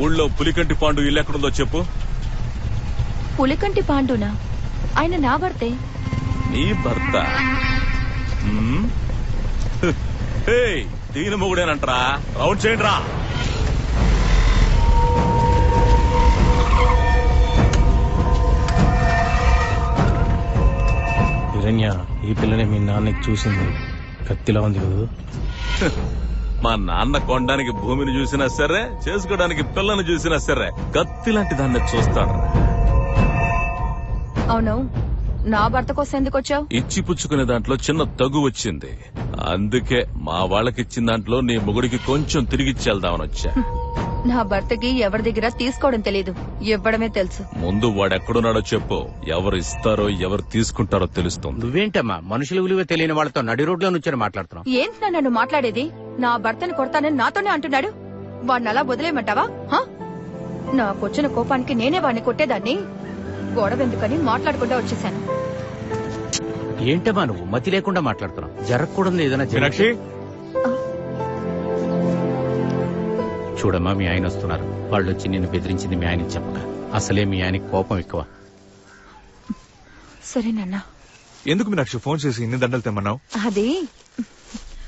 ఊళ్ళో పులికంటి పాండు ఇల్లు ఎక్కడుందో చెప్పు. పులికంటి పాండునా? ఆయన నా భర్తే. నీ భర్త? దీని మొగుడేనంటరా. రౌండ్ చేయండి రా. హిరణ్య, ఈ పిల్లని మీ నాన్నకి చూసింది. కత్తిలా ఉంది కదా. మా నాన్న కొనడానికి భూమిని చూసినా సరే, చేసుకోవడానికి పిల్లని చూసినా సరే కత్తి లాంటి దాన్ని చూస్తాడు. అవును, నా భర్త కోసం ఎందుకు వచ్చావు? ఇచ్చి పుచ్చుకునే దాంట్లో చిన్న తగు వచ్చింది. అందుకే మా వాళ్ళకిచ్చిన దాంట్లో నీ మొగుడికి కొంచెం తిరిగిచ్చేద్దామని వచ్చా. నా భర్తకి ఎవరి దగ్గర తీసుకోవడం తెలీదు, ఇవ్వడమే తెలుసు. ముందు వాడెక్కడున్నాడో చెప్పు. ఎవరు ఇస్తారో ఎవరు తీసుకుంటారో తెలుస్తుంది. నువ్వేంటమ్మా మనుషుల విలువ తెలియని వాళ్ళతో నడి రోడ్లో నుంచి మాట్లాడుతున్నావు? ఏంటి నన్ను మాట్లాడేది? నా భర్తను కొడతానని నాతోనే అంటున్నాడు. వాడిని అలా వదిలేయమంటావా? నాకొచ్చిన కోపానికి నేనే వాడిని కొట్టేదాన్ని. గొడవెందుకని మాట్లాడకుండా వచ్చేసాను. ఏంటమ్మా నువ్వు మతి లేకుండా మాట్లాడుతున్నావు? జరగకూడదు ఏదైనా మీనాక్షి, చూడమ్మా, మీ ఆయన వస్తున్నారు. వాళ్ళు వచ్చి నిన్ను బెదిరించింది మీ ఆయనకి చెప్పక. అసలే మీ ఆయనకి కోపం ఎక్కువ. సరేనన్నా. ఎందుకు మీనాక్షి ఫోన్ చేసి ఇన్ని దండలు తెమ్మన్నావు? అది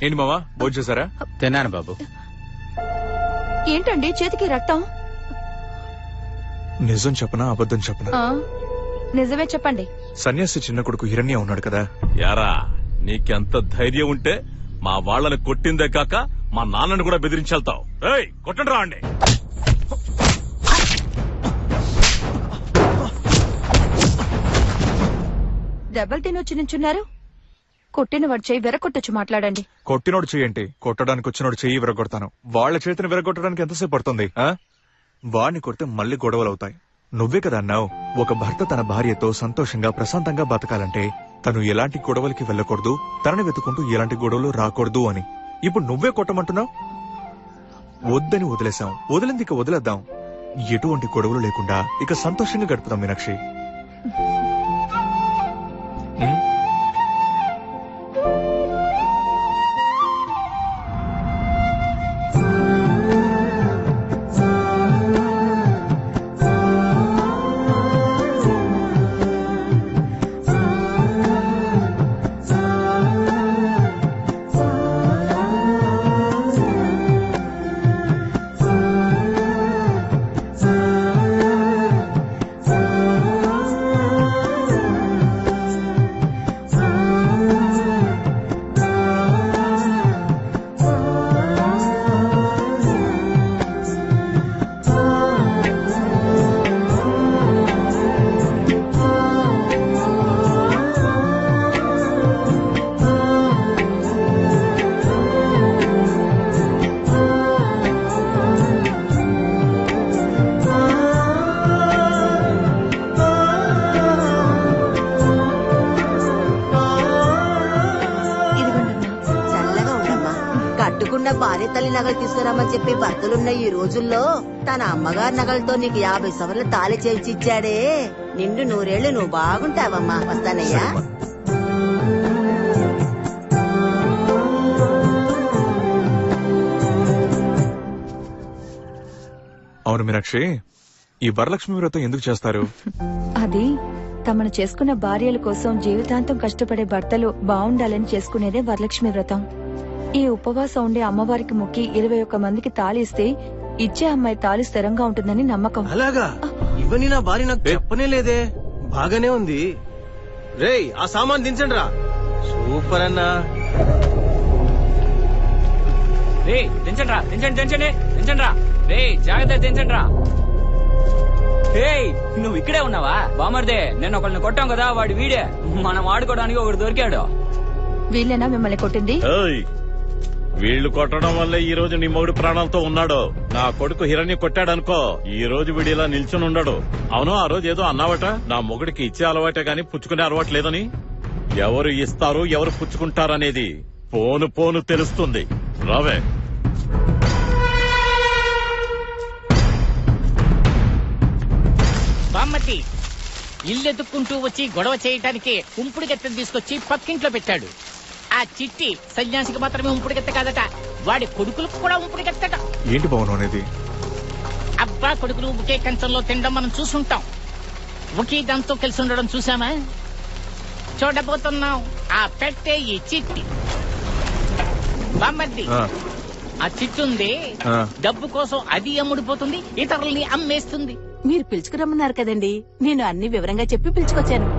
ఏంటి మావా, భోజనం చేశారా? తిన్నాను బాబు. ఏంటండి చేతికి రక్తం? నిజం చెప్పనా అబద్ధం చెప్పనా? నిజమే చెప్పండి. సన్యాసి చిన్న కొడుకు హిరణ్య ఉన్నాడు కదా. యారా, నీకెంత ధైర్యం ఉంటే మా వాళ్ళని కొట్టిందే కాక మా నాన్నని కూడా బెదిరించెళ్తావు. కొట్టండి రా అండి. దెబ్బలు తినొచ్చి నించున్నారు. కొట్టిన వాడు చెయ్యి విరగొట్టొచ్చు మాట్లాడండి. కొట్టినోడు చెయ్యండి, కొట్టడానికి వచ్చినోడు చెయ్యి విరగొడతాను. వాళ్ళ చేతిని విరగొట్టడానికి ఎంతసేపు పడుతుంది? వాడిని కొడితే మళ్ళీ గొడవలు అవుతాయి. నువ్వే కదా అన్నావు, ఒక భర్త తన భార్యతో సంతోషంగా ప్రశాంతంగా బతకాలంటే తను ఎలాంటి గొడవలకి వెళ్ళకూడదు, తనని వెతుకుంటూ ఎలాంటి గొడవలు రాకూడదు అని. ఇప్పుడు నువ్వే కొట్టమంటున్నావు. వద్దని వదిలేసాం, వదిలింది ఇక వదిలేద్దాం. ఎటువంటి గొడవలు లేకుండా ఇక సంతోషంగా గడుపుదాం మీనాక్షి. భార్య తల్లి నగలు తీసుకురామని చెప్పి భర్తలున్న ఈ రోజుల్లో తన అమ్మగారి నగలతో నీకు 50 సవర్లు తాళి చేయించి ఇచ్చాడే. నిండు 100 ఏళ్లు నువ్వు బాగుంటావమ్మా. వస్తానయ్యా. అవును మీనాక్షి, ఈ వరలక్ష్మి వ్రతం ఎందుకు చేస్తారు? అది తమను చేసుకున్న భార్యల కోసం జీవితాంతం కష్టపడే భర్తలు బాగుండాలని చేసుకునేదే వరలక్ష్మి వ్రతం. ఈ ఉపవాసం ఉండే అమ్మవారికి మొక్కి 21 మందికి తాళి ఇస్తే ఇచ్చే అమ్మాయి తాళి స్థిరంగా ఉంటుందని నమ్మకం. అలాగా? ఇవన్నీ నా భార్య నాకు చెప్పనే లేదే. బాగానే ఉంది. రేయ్, ఆ సామాన్ దించండి రా. సూపర్ అన్నా. దించండి రా, దించండి రా. రే, జాగ్రత్త దించండి రా. నువ్వు ఇక్కడే ఉన్నావా? బామర్దే, నేను ఒకళ్ళని కొట్టాం కదా, వాడు వీడే. మనం ఆడుకోవడానికి ఒకడు దొరికాడు. వీళ్ళేనా మిమ్మల్ని కొట్టింది? వీళ్లు కొట్టడం వల్ల ఈ రోజు నీ మొగుడు ప్రాణాలతో ఉన్నాడు. నా కొడుకు హిరణ్య కొట్టాడనుకో, ఈ రోజు వీడు ఇలా నిల్చుని ఉండడు. అవును, ఆ రోజు ఏదో అన్నావట, నా మొగుడికి ఇచ్చే అలవాటే గాని పుచ్చుకునే అలవాటు లేదని. ఎవరు ఇస్తారు ఎవరు పుచ్చుకుంటారనేది పోను పోను తెలుస్తుంది. రావే. బామ్మతి ఇల్లెత్తుక్కుంటూ వచ్చి గొడవ చేయటానికి ఉంపుడు గత్తెను తీసుకొచ్చి పక్కింట్లో పెట్టాడు. ఆ చిట్టి సన్యాసికి మాత్రమే ఉంపుడు గత్తె కాదట, వాడి కొడుకులకు కూడా ఉంపుడు గత్తట. ఏంటి భవనం అనేది? అబ్బా కొడుకులు ఒకే కంచంలో తినడం మనం చూసుంటాం. ఒకే దాంతో కలిసి ఉండడం చూసామా? చూడబోతున్నాం ఆ పెట్టే ఈ చిట్టి. బామ్మర్ది, ఆ చిట్టు ఉంది, డబ్బు కోసం అది అమ్ముడిపోతుంది, ఇతరుల్ని అమ్మేస్తుంది. మీరు పిలుచుకురమ్మన్నారు కదండి, నేను అన్ని వివరంగా చెప్పి పిలుచుకొచ్చాను.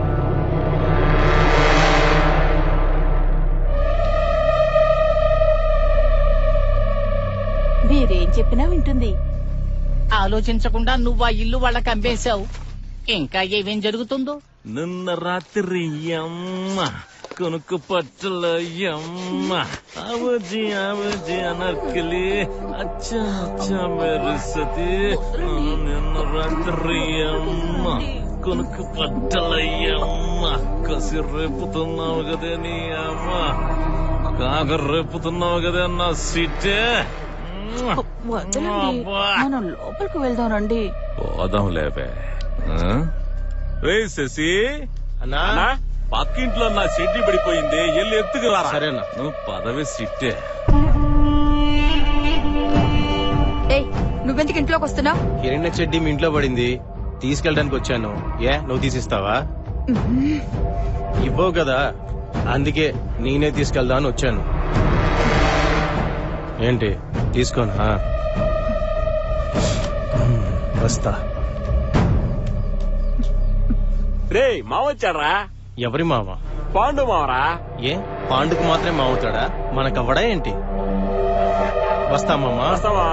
మీరేం చెప్పినా వింటుంది. ఆలోచించకుండా నువ్వు ఆ ఇల్లు వాళ్ళకి అమ్మేశావు. ఇంకా ఏమేం జరుగుతుందో. నిన్న రాత్రి అమ్మ కొనుక్కు పచ్చల అమ్మ అవజి అనర్కలి అచ్చా అచ్చా మెరుసతి. నిన్న రాత్రి అమ్మ కొనుక్కు పట్టల అమ్మ కసి రేపుతున్నావు కదే నీ అమ్మ, కాగ రేపుతున్నావు కదే నా సిట్టే. మనం లోపలికి వెళ్దామండి. పోదాం లేవే. రే శశి అన్నా పక్కింట్లో నా చెడ్డి పడిపోయింది, ఎల్లు ఎత్తుకురా. సరేనా? నువ్వు పదవి సిట్టే. ఏయ్, నువ్వెందుకు ఇంట్లోకి వస్తున్నావు? హిరణ్య చెడ్డి మీ ఇంట్లో పడింది, తీసుకెళ్ళడానికి వచ్చాను. ఏ నువ్వు తీసిస్తావా? ఇవ్వవు కదా, అందుకే నేనే తీసుకెళ్దామని వచ్చాను. ఏంటి తీసుకోనా? వస్తా. రే మావచ్చాడ్రా. ఎవరి మామ? పాండు మావరా. ఏ పాండుకు మాత్రమే మావుతాడా, మనకవ్వడా ఏంటి? వస్తా మామా. వస్తావా?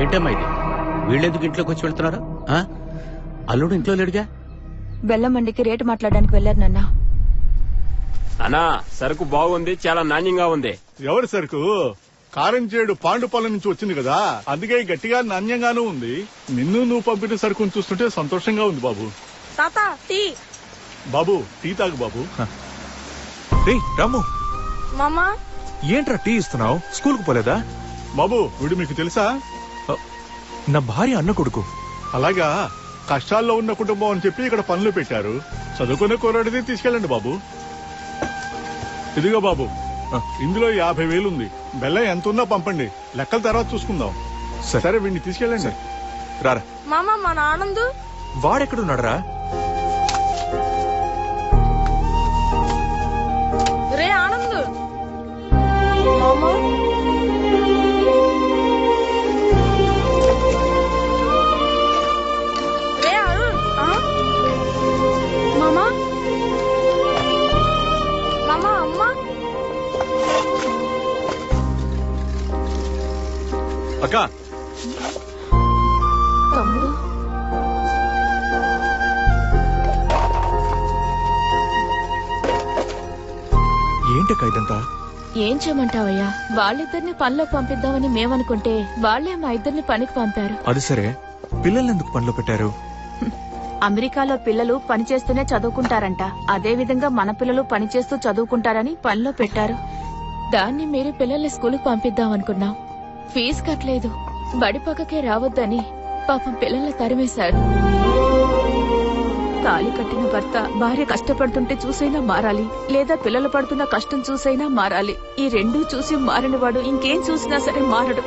ఏంటమ్మా ఇది? వీళ్ళెందుకు ఇంట్లోకి వచ్చి వెళ్తున్నారు? అల్లుడు ఇంట్లో లేడుగా. బెల్లం మండికి రేటు మాట్లాడడానికి వెళ్లారు నాన్న. అన్నా సరుకు బాగుంది, చాలా నాణ్యంగా ఉంది. ఎవరి సరుకు? కారంచేడు పాండుపాలెం నుంచి వచ్చింది కదా, అందుకే గట్టిగా నాణ్యంగానూ ఉంది. నిన్ను నువ్వు పంపిన సరుకును చూస్తుంటే సంతోషంగా ఉంది బాబు. బాబు టీ తాగు బాబు. రాము, మామా ఏంట్రా టీ ఇస్తున్నావు? స్కూల్ కు పోలేదా? బాబు వీడు మీకు తెలుసా? నా భార్య అన్న కొడుకు. అలాగా, కష్టాల్లో ఉన్న కుటుంబం అని చెప్పి ఇక్కడ పనులు పెట్టారు. చదువుకునే కోరాడిది తీసుకెళ్ళండి బాబు. ఇదిగో బాబు, ఇందులో 50,000 ఉంది. బెల్లం ఎంత ఉందో పంపండి, లెక్కల తర్వాత చూసుకుందాం. సరే వీడిని తీసుకెళ్ళండి. రారా. మామా మన ఆనంద్ వాడెక్కడున్నాడరా? రే ఆనంద్. మామా రే అరుణ్. మామా మామా అమ్మా. అక్క, తమ్ముడు, ఏంటక్క ఇదంతా? ఏం చేయమంటావయ్యా? వాళ్ళిద్దరిని పనిలోకి పంపిద్దామని మేమనుకుంటే వాళ్లే మా ఇద్దరిని పనికి పంపారు. అది సరే, పిల్లల్ని ఎందుకు పనిలో పెట్టారు? అమెరికాలో పిల్లలు పనిచేస్తూనే చదువుకుంటారంట, అదే విధంగా మన పిల్లలు పనిచేస్తూ చదువుకుంటారని పనిలో పెట్టారు. దాన్ని మీరు పిల్లల్ని స్కూలుకు పంపిద్దామనుకున్నాం. ఫీజు కట్టలేదు, బడి పక్కకే రావద్దని పాపం పిల్లల్ని తరిమేశారు. తాళి కట్టిన భర్త భార్య కష్టపడుతుంటే చూసైనా మారాలి, లేదా పిల్లలు పడుతున్న కష్టం చూసైనా మారాలి. ఈ రెండూ చూసి మారనివాడు ఇంకేం చూసినా సరే మారడు.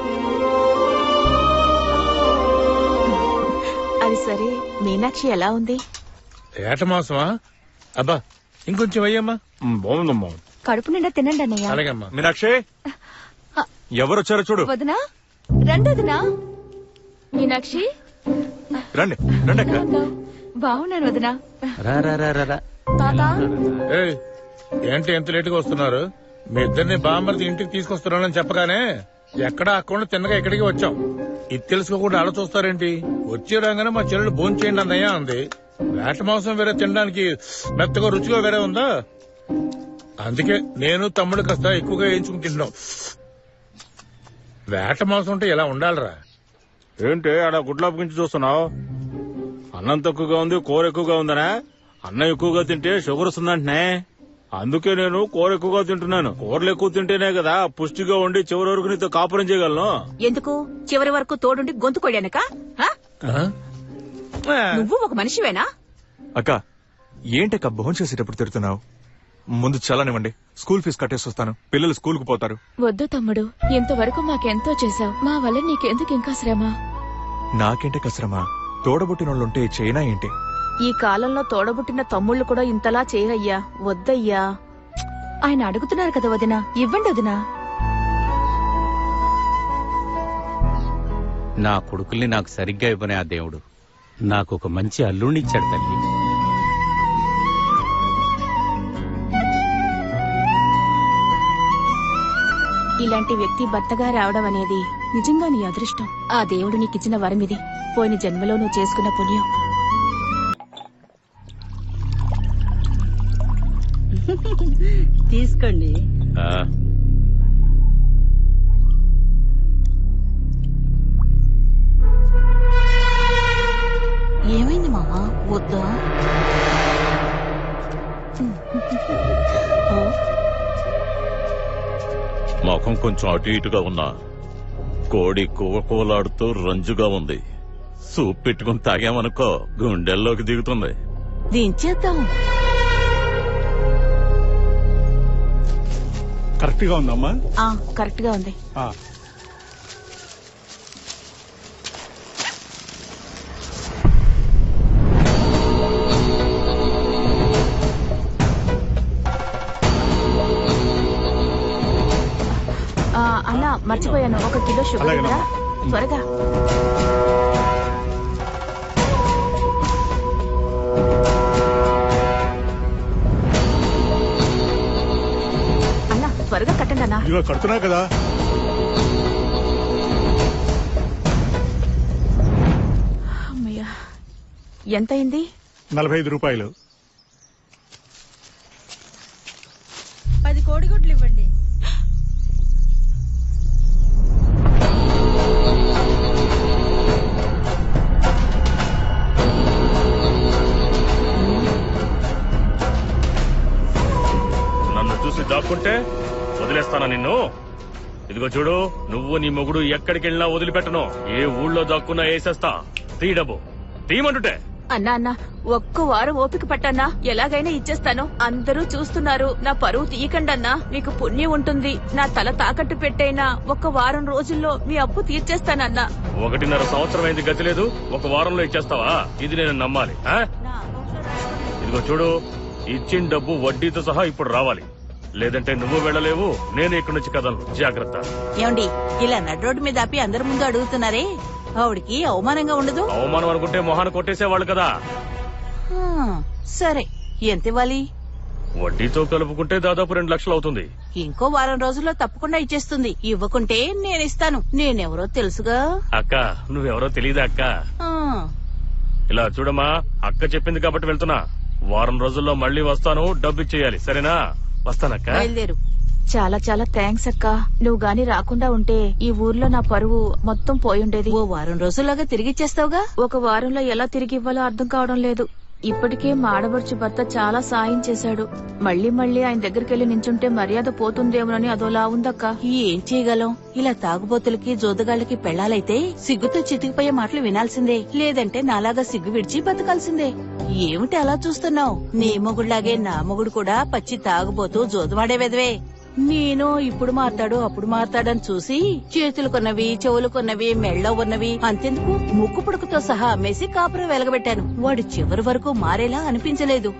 అది సరే, మీనాక్షి ఎలా ఉంది? ఏట మాసమా? అబ్బా ఇంకొంచెం అయ్యమ్మా. బాగుందమ్మా. కడుపు నిండా తినండి అన్నయ్య. అలాగమ్మా. మీనాక్షి, ఎవరొచ్చారో చూడు. వదినా, రండి వదినా. మీనాక్షి, రండి రండి అక్క. బాగున్నాను వదినా. ఏయ్, ఏంటి ఎంత లేటుగా వస్తున్నారు? మీ ఇద్దరిని బామ్మర్ది ఇంటికి తీసుకొస్తున్నానని చెప్పగానే ఎక్కడ అక్కడ తిన్నగా ఇక్కడికి వచ్చాం. ఇది తెలుసుకోకుండా అలా చూస్తారేంటి? వచ్చే రాగానే మా చెల్లెలు భోజనం చేయండి అన్నయ్య అంది. వేట మాంసం వేరే తినడానికి మెత్తగా రుచిగా వేరే ఉందా? అందుకే నేను తమ్ముడు కాస్త ఎక్కువగా వేయించుకుని తింటున్నాం. వేట మాంసం అంటే ఇలా ఉండాలిరా. ఏంటి ఆడ గుడ్లాపుకించి చూస్తున్నావు? అన్నం తక్కువగా ఉంది, కూర ఎక్కువగా ఉందనా? అన్నం ఎక్కువగా తింటే షుగర్ వస్తుందంటనే. అందుకే నేను కూర ఎక్కువగా తింటున్నాను. కూరలు ఎక్కువ తింటేనే కదా పుష్టిగా ఉండి చివరి వరకు నీతో కాపురం చేయగలను. ఎందుకు చివరి వరకు తోడుండి గొంతు కొయ్యానక? నువ్వు ఒక మనిషివేనా? అక్క, ఏంటక్క భోజనం చేసేటప్పుడు తిడుతున్నావు? ముందు చల్లనివ్వండి. స్కూల్ ఫీజు కట్టేసి వస్తాను. పిల్లలు స్కూల్ కు పోతారు. వద్దు తమ్ముడు, ఇంతవరకు మాకెంతో చేశావు. మా వల్ల నీకెందుకు ఇంకా శ్రమ? నాకేంటే కసరమా? తోడబుట్టినోళ్ళుంటే చైనా ఏంటి? ఈ కాలంలో తోడబుట్టిన తమ్ముళ్ళు కూడా ఇంతలా చేయరయ్యా. వద్దయ్యా. ఆయన అడుగుతున్నారు కదా వదినా, ఇవ్వండి వదినా. నా కొడుకుల్ని నాకు సరిగ్గా ఇవ్వనే ఆ దేవుడు నాకు ఒక మంచి అల్లుణ్ణిచ్చాడు తల్లి. ఇలాంటి వ్యక్తి భర్తగా రావడం అనేది నిజంగా నీ అదృష్టం. ఆ దేవుడు నీకిచ్చిన వరమిది. పోయిన జన్మలో నువ్వు చేసుకున్న పుణ్యం. తీసుకోండి. ఏమైంది మామా? వద్దా? ముఖం కొంచెం అటు ఇటుగా ఉన్నా కోడి కువకువలాడుతూ రంజుగా ఉంది. సూప్ పెట్టుకుని తాగామనుకో గుండెల్లోకి దిగుతుంది. దించేద్దాం. కరెక్ట్ గా ఉందమ్మా? కరెక్ట్ గా ఉంది. అలా మర్చిపోయాను, 1 కిలో షుగర్ ఇవ్వరా? త్వరగా. అన్నా త్వరగా కట్టండి అన్నా. ఇదిగో కడుతున్నా కదా. అమ్మయ్యా, ఎంతైంది? 45 రూపాయలు. 10 కోడిగుడ్లు ఇవ్వండి. నన్ను చూసి దాక్కుంటే వదిలేస్తానా నిన్ను? ఇదిగో చూడు, నువ్వు నీ మొగుడు ఎక్కడికి వెళ్ళినా వదిలిపెట్టను. ఏ ఊళ్ళో దాక్కున్నా వేసేస్తా. తీ డబ్బు, తీయమంటుంటే. అన్నా అన్నా, 1 వారం ఓపిక పట్టన్నా, ఎలాగైనా ఇచ్చేస్తాను. అందరూ చూస్తున్నారు, నా పరువు తీయకండి అన్నా. మీకు పుణ్యం ఉంటుంది. నా తల తాకట్టు పెట్టైనా 1 వారం రోజుల్లో మీ అప్పు తీర్చేస్తానన్నా. 1.5 సంవత్సరం అయింది, గతి లేదు. 1 వారంలో ఇచ్చేస్తావా? ఇది నేను నమ్మాలి? ఇదిగో చూడు, ఇచ్చిన డబ్బు వడ్డీతో సహా ఇప్పుడు రావాలి. లేదంటే నువ్వు వెళ్ళలేవు, నేను ఇక్కడి నుంచి కదలను. జాగ్రత్త. ఏమండి, ఇలా నడ్ రోడ్డు మీద ఆపి అందరి ముందు అడుగుతున్నారే, ఆవిడికి అవమానంగా ఉండదు? అవమానం అనుకుంటే మొహాన్ని కొట్టేసేవాళ్ళు కదా. సరే, ఎంత ఇవ్వాలి? వడ్డీతో కలుపుకుంటే దాదాపు 2 లక్షలు అవుతుంది. ఇంకో వారం రోజుల్లో తప్పకుండా ఇచ్చేస్తుంది. ఇవ్వకుంటే నేనిస్తాను. నేనెవరో తెలుసుగా. అక్క, నువ్వెవరో తెలీదా అక్క? ఇలా చూడమ్మా, అక్క చెప్పింది కాబట్టి వెళ్తున్నా. వారం రోజుల్లో మళ్ళీ వస్తాను, డబ్బు ఇచ్చేయాలి. సరేనా? వస్తానక్క. బయలుదేరు. చాలా చాలా థ్యాంక్స్ అక్క. నువ్వు గాని రాకుండా ఉంటే ఈ ఊర్లో నా పరువు మొత్తం పోయుండేది. ఓ వారం రోజుల్లోగా తిరిగిచ్చేస్తావుగా? 1 వారంలో ఎలా తిరిగి ఇవ్వాలో అర్థం కావడం లేదు. ఇప్పటికే మా ఆడబడుచు భర్త చాలా సాయం చేశాడు. మళ్ళీ మళ్ళీ ఆయన దగ్గరికి వెళ్లి నించుంటే మర్యాద పోతుందేమోనని అదోలా ఉందక్క. ఏం చేయగలం? ఇలా తాగుబోతులకి జోదగాళ్ళకి పెళ్లాలైతే సిగ్గుతో చితికిపోయే మాటలు వినాల్సిందే. లేదంటే నాలాగా సిగ్గు విడిచి బతకాల్సిందే. ఏమిటి అలా చూస్తున్నావు? నీ మొగుడులాగే నా మొగుడు కూడా పచ్చి తాగుబోతూ జోదవాడే వెదవే. నేను ఇప్పుడు మారతాడు అప్పుడు మారతాడని చూసి చేతులు కొన్నవి, చెవులు కొన్నవి, మెళ్ళ ఉన్నవి, అంతెందుకు ముక్కు పుడకతో సహా అమ్మేసి కాపురం వెలగబెట్టాను. వాడు చివరి వరకు మారేలా అనిపించలేదు.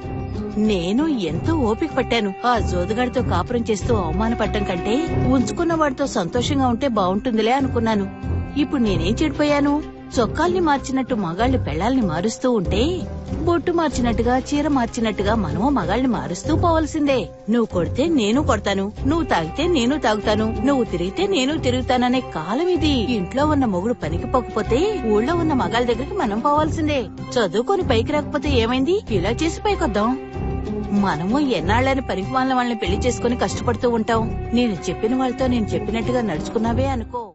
నేను ఎంతో ఓపిక పట్టాను. ఆ జోదుగాడితో కాపురం చేస్తూ అవమానపడ్డం కంటే ఉంచుకున్న వాడితో సంతోషంగా ఉంటే బాగుంటుందిలే అనుకున్నాను. ఇప్పుడు నేనేం చెడిపోయాను? చొక్కాల్ని మార్చినట్టు మగాళ్లు పెళ్లాల్ని మారుస్తూ ఉంటే, బొట్టు మార్చినట్టుగా చీర మార్చినట్టుగా మనము మగాళ్ని మారుస్తూ పోవలసిందే. నువ్వు కొడితే నేను కొడతాను, నువ్వు తాగితే నేను తాగుతాను, నువ్వు తిరిగితే నేను తిరుగుతాననే కాలం ఇది. ఇంట్లో ఉన్న మొగుడు పనికి పోకపోతే ఊళ్ళో ఉన్న మగాళ్ళ దగ్గరికి మనం పోవాల్సిందే. చదువుకొని పైకి రాకపోతే ఏమైంది? ఇలా చేసి పైకొద్దాం. మనము ఎన్నాళ్ళని పనికి వాళ్ళని పెళ్లి చేసుకుని కష్టపడుతూ ఉంటాం. నేను చెప్పిన వాళ్ళతో నేను చెప్పినట్టుగా నడుచుకున్నావే అనుకో.